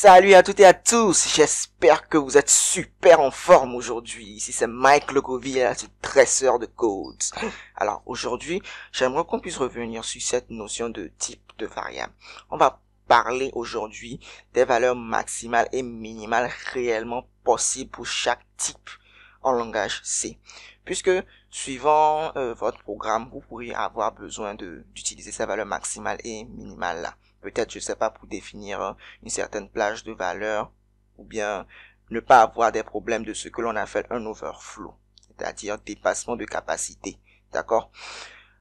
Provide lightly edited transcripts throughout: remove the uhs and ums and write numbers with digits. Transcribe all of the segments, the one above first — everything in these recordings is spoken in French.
Salut à toutes et à tous, j'espère que vous êtes super en forme aujourd'hui. Ici c'est Mike Logoville, ce dresseur de codes. Alors aujourd'hui, j'aimerais qu'on puisse revenir sur cette notion de type de variable. On va parler aujourd'hui des valeurs maximales et minimales réellement possibles pour chaque type en langage C. Puisque suivant votre programme, vous pourriez avoir besoin d'utiliser ces valeurs maximales et minimales là. Peut-être, je sais pas, pour définir une certaine plage de valeur, ou bien ne pas avoir des problèmes de ce que l'on appelle un overflow, c'est-à-dire dépassement de capacité. D'accord?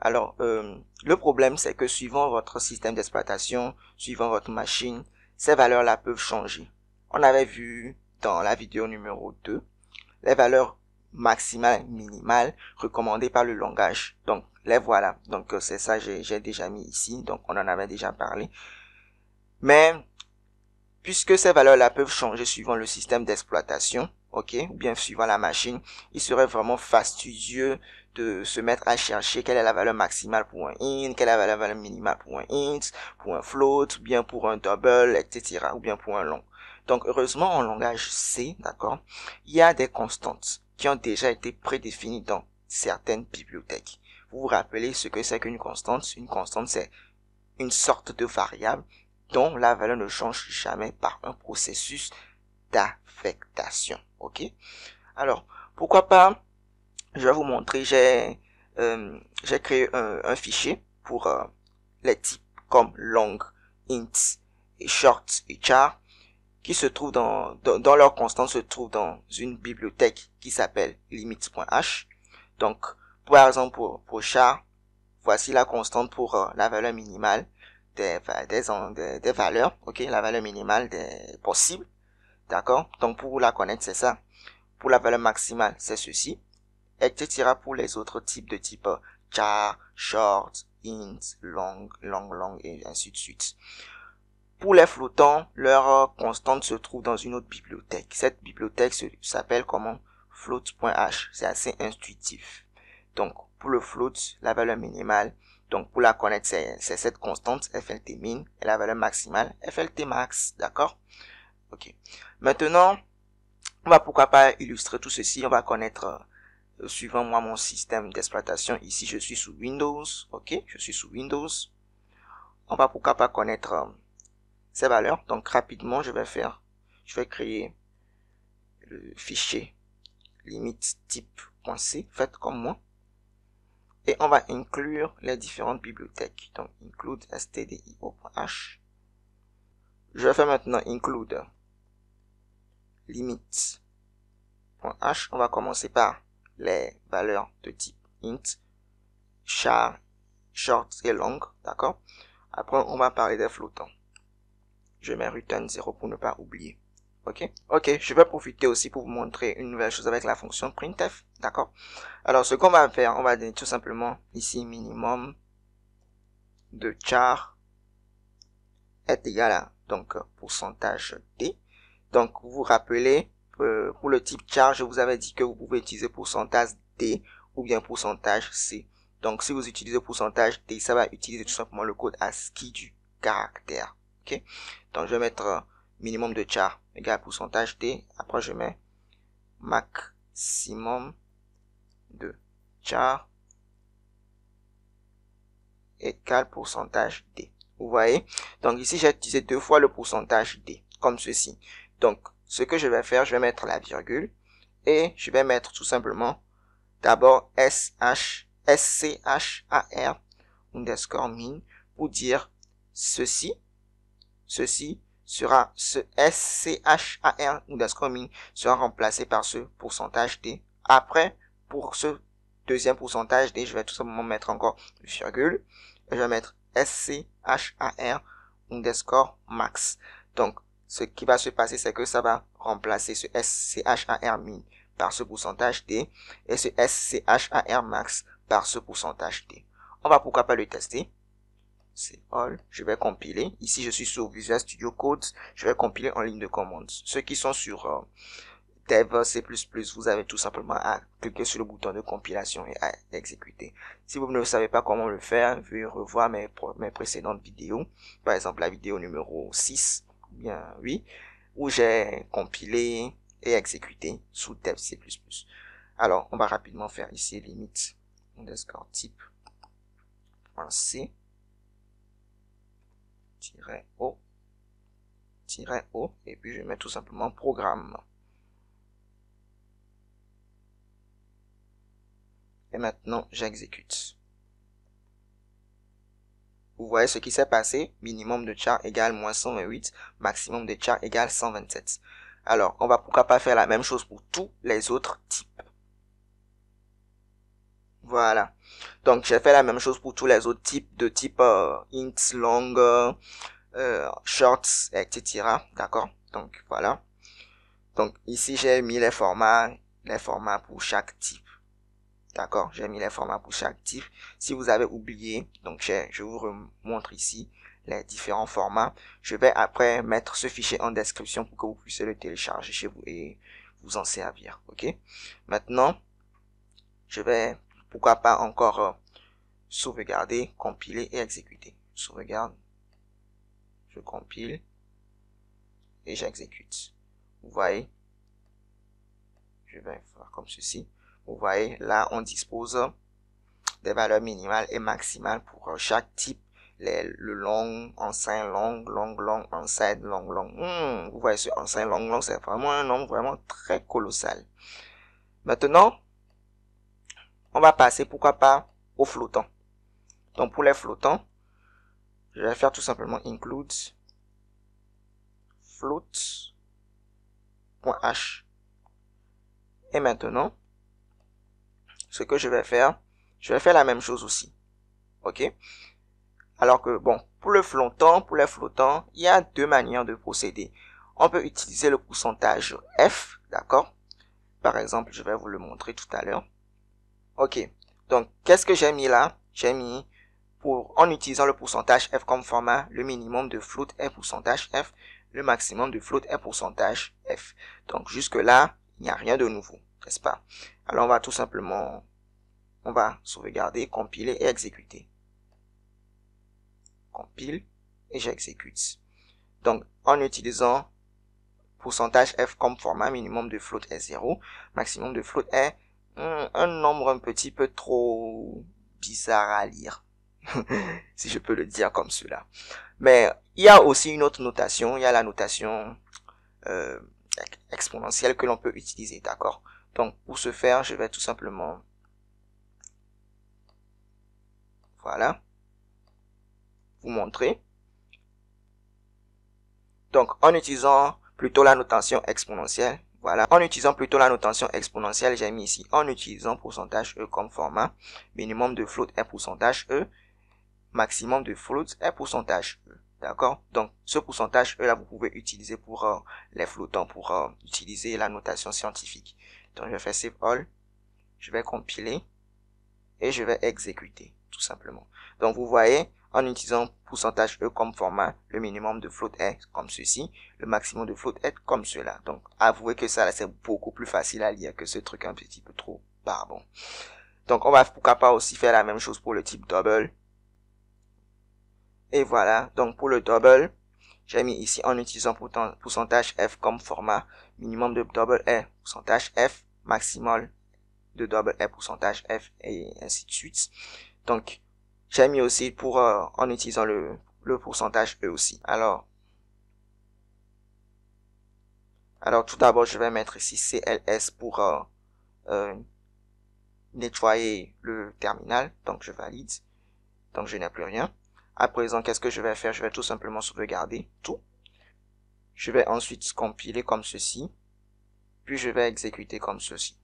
Alors, le problème, c'est que suivant votre système d'exploitation, suivant votre machine, ces valeurs-là peuvent changer. On avait vu dans la vidéo numéro 2, les valeurs maximales et minimales recommandées par le langage. Donc, les voilà. Donc, c'est ça, j'ai déjà mis ici. Donc, on en avait déjà parlé. Mais, puisque ces valeurs-là peuvent changer suivant le système d'exploitation, ok, ou bien suivant la machine, il serait vraiment fastidieux de se mettre à chercher quelle est la valeur maximale pour un int, quelle est la valeur minimale pour un int, pour un float, ou bien pour un double, etc., ou bien pour un long. Donc, heureusement, en langage C, d'accord, il y a des constantes qui ont déjà été prédéfinies dans certaines bibliothèques. Vous vous rappelez ce que c'est qu'une constante? Une constante, c'est une sorte de variable dont la valeur ne change jamais par un processus d'affectation. Ok? Alors, pourquoi pas, je vais vous montrer, j'ai créé un fichier pour les types comme long, int, et short et char, qui se trouve dans leur constante se trouve dans une bibliothèque qui s'appelle limit.h. Donc, par exemple, pour char, voici la constante pour la valeur minimale des valeurs, ok, la valeur minimale des possibles, d'accord. Donc, pour la connaître, c'est ça. Pour la valeur maximale, c'est ceci, etc. pour les autres types de type char, short, int, long, et ainsi de suite. Pour les flottants, leur constante se trouve dans une autre bibliothèque. Cette bibliothèque s'appelle comment? Float.h. C'est assez intuitif. Donc, pour le float, la valeur minimale, donc pour la connaître, c'est cette constante FLT min, et la valeur maximale FLT max, d'accord? Ok. Maintenant, on va pourquoi pas illustrer tout ceci, on va connaître, suivant moi mon système d'exploitation, ici je suis sous Windows, ok? Je suis sous Windows. On va pourquoi pas connaître ces valeurs. Donc rapidement, je vais créer le fichier limite type.c, faites comme moi. Et on va inclure les différentes bibliothèques. Donc, include stdio.h. Je vais faire maintenant include limit.h. On va commencer par les valeurs de type int, char, short et long. D'accord? Après, on va parler des flottants. Je mets return 0 pour ne pas oublier. Ok, je vais profiter aussi pour vous montrer une nouvelle chose avec la fonction printf, d'accord? Alors, ce qu'on va faire, on va donner tout simplement ici minimum de char est égal à, donc, pourcentage d. Donc, vous vous rappelez, pour le type char, je vous avais dit que vous pouvez utiliser pourcentage d ou bien pourcentage c. Donc, si vous utilisez pourcentage d, ça va utiliser tout simplement le code ASCII du caractère. Ok, donc je vais mettre minimum de char égale pourcentage d. Après, je mets maximum de char égale pourcentage d. Vous voyez? Donc ici, j'ai utilisé deux fois le pourcentage d, comme ceci. Donc, ce que je vais faire, je vais mettre la virgule et je vais mettre tout simplement d'abord schar underscore min pour dire ceci sera ce schar underscore min sera remplacé par ce pourcentage d. Après, pour ce deuxième pourcentage d, je vais tout simplement mettre encore virgule et je vais mettre schar underscore max. Donc, ce qui va se passer, c'est que ça va remplacer ce schar min par ce pourcentage d et ce schar max par ce pourcentage d. On va pourquoi pas le tester. C'est all. Je vais compiler. Ici, je suis sur Visual Studio Code. Je vais compiler en ligne de commande. Ceux qui sont sur Dev C++, vous avez tout simplement à cliquer sur le bouton de compilation et à exécuter. Si vous ne savez pas comment le faire, veuillez revoir mes précédentes vidéos. Par exemple, la vidéo numéro 6, ou bien oui. où j'ai compilé et exécuté sous dev C++. Alors, on va rapidement faire ici limite underscore type .c -o -o et puis je mets tout simplement programme. Et maintenant, j'exécute. Vous voyez ce qui s'est passé. Minimum de char égale moins 128, maximum de char égale 127. Alors, on va pourquoi pas faire la même chose pour tous les autres types. Voilà. Donc, j'ai fait la même chose pour tous les autres types de type int, long, shorts, etc. D'accord? Donc, voilà. Donc, ici, j'ai mis les formats pour chaque type. D'accord? J'ai mis les formats pour chaque type. Si vous avez oublié, donc je vous remontre ici les différents formats. Je vais après mettre ce fichier en description pour que vous puissiez le télécharger chez vous et vous en servir. Ok? Maintenant, je vais, pourquoi pas encore sauvegarder, compiler et exécuter. Sauvegarde, je compile et j'exécute. Vous voyez? Je vais faire comme ceci. Vous voyez, là, on dispose des valeurs minimales et maximales pour chaque type. Le long, enceinte, long, enceinte, long. Vous voyez, ce enceinte, long, c'est vraiment un nombre vraiment très colossal. Maintenant, on va passer, pourquoi pas, aux flottants. Donc, pour les flottants, je vais faire tout simplement include float.h. Et maintenant, ce que je vais faire la même chose aussi. Ok? Alors que, bon, pour les flottants, il y a deux manières de procéder. On peut utiliser le pourcentage F, d'accord? Par exemple, je vais vous le montrer tout à l'heure. Ok. Donc, qu'est-ce que j'ai mis là? J'ai mis, en utilisant le pourcentage F comme format, le minimum de float est pourcentage F, le maximum de float est pourcentage F. Donc, jusque là, il n'y a rien de nouveau, n'est-ce pas? Alors, on va tout simplement, on va sauvegarder, compiler et exécuter. Compile et j'exécute. Donc, en utilisant pourcentage F comme format, minimum de float est 0, maximum de float est un nombre un petit peu trop bizarre à lire, si je peux le dire comme cela. Mais il y a aussi une autre notation, il y a la notation exponentielle que l'on peut utiliser, d'accord? Donc, pour ce faire, je vais tout simplement, voilà, vous montrer. Donc, en utilisant plutôt la notation exponentielle, voilà, en utilisant plutôt la notation exponentielle, j'ai mis ici, en utilisant pourcentage E comme format, minimum de float est pourcentage E, maximum de float est pourcentage E, d'accord? Donc, ce pourcentage E là, vous pouvez utiliser pour les flottants, pour utiliser la notation scientifique. Donc, je vais faire Save All, je vais compiler, et je vais exécuter, tout simplement. Donc, vous voyez, en utilisant pourcentage E comme format, le minimum de float est comme ceci, le maximum de float est comme cela. Donc, avouez que ça, c'est beaucoup plus facile à lire que ce truc un petit peu trop barbant. Donc, on va pourquoi pas aussi faire la même chose pour le type double. Et voilà, donc pour le double, j'ai mis ici en utilisant pourcentage F comme format, minimum de double est pourcentage F, maximal de double est pourcentage F et ainsi de suite. Donc, j'ai mis aussi pour en utilisant le pourcentage E aussi. Alors tout d'abord, je vais mettre ici CLS pour nettoyer le terminal. Donc, je valide. Donc, je n'ai plus rien. À présent, qu'est-ce que je vais faire? Je vais tout simplement sauvegarder tout. Je vais ensuite compiler comme ceci. Puis, je vais exécuter comme ceci.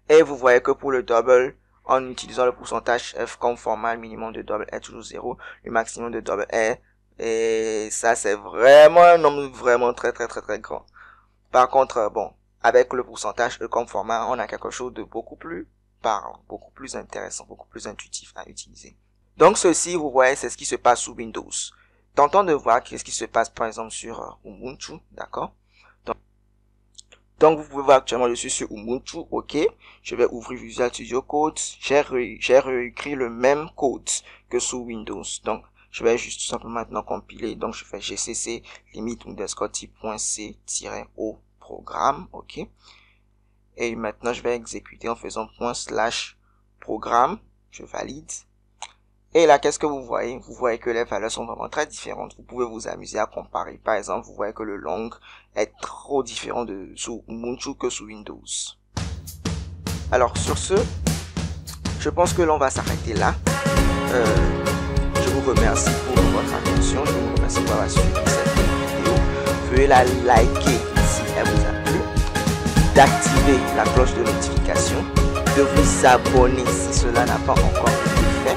Et vous voyez que pour le double, en utilisant le pourcentage F comme format, le minimum de double est toujours 0, le maximum de double est, et ça c'est vraiment un nombre vraiment très grand. Par contre, bon, avec le pourcentage E comme format, on a quelque chose de beaucoup plus parlant, beaucoup plus intéressant, beaucoup plus intuitif à utiliser. Donc ceci, vous voyez, c'est ce qui se passe sous Windows. Tentons de voir qu'est-ce qui se passe par exemple sur Ubuntu, d'accord? Donc, vous pouvez voir actuellement, je suis sur Ubuntu, ok. Je vais ouvrir Visual Studio Code. J'ai réécrit le même code que sous Windows. Donc, je vais juste tout simplement maintenant compiler. Donc, je fais gcc limite_type.c-o programme, ok. Et maintenant, je vais exécuter en faisant /programme. Je valide. Et là, qu'est-ce que vous voyez? Vous voyez que les valeurs sont vraiment très différentes. Vous pouvez vous amuser à comparer. Par exemple, vous voyez que le long est trop différent sous Ubuntu que sous Windows. Alors, sur ce, je pense que l'on va s'arrêter là. Je vous remercie pour votre attention. Je vous remercie d'avoir suivi cette vidéo. Veuillez la liker si elle vous a plu, d'activer la cloche de notification, de vous abonner si cela n'a pas encore été fait.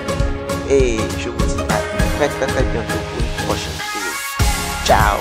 Et je vous dis à très bientôt pour une prochaine vidéo. Ciao!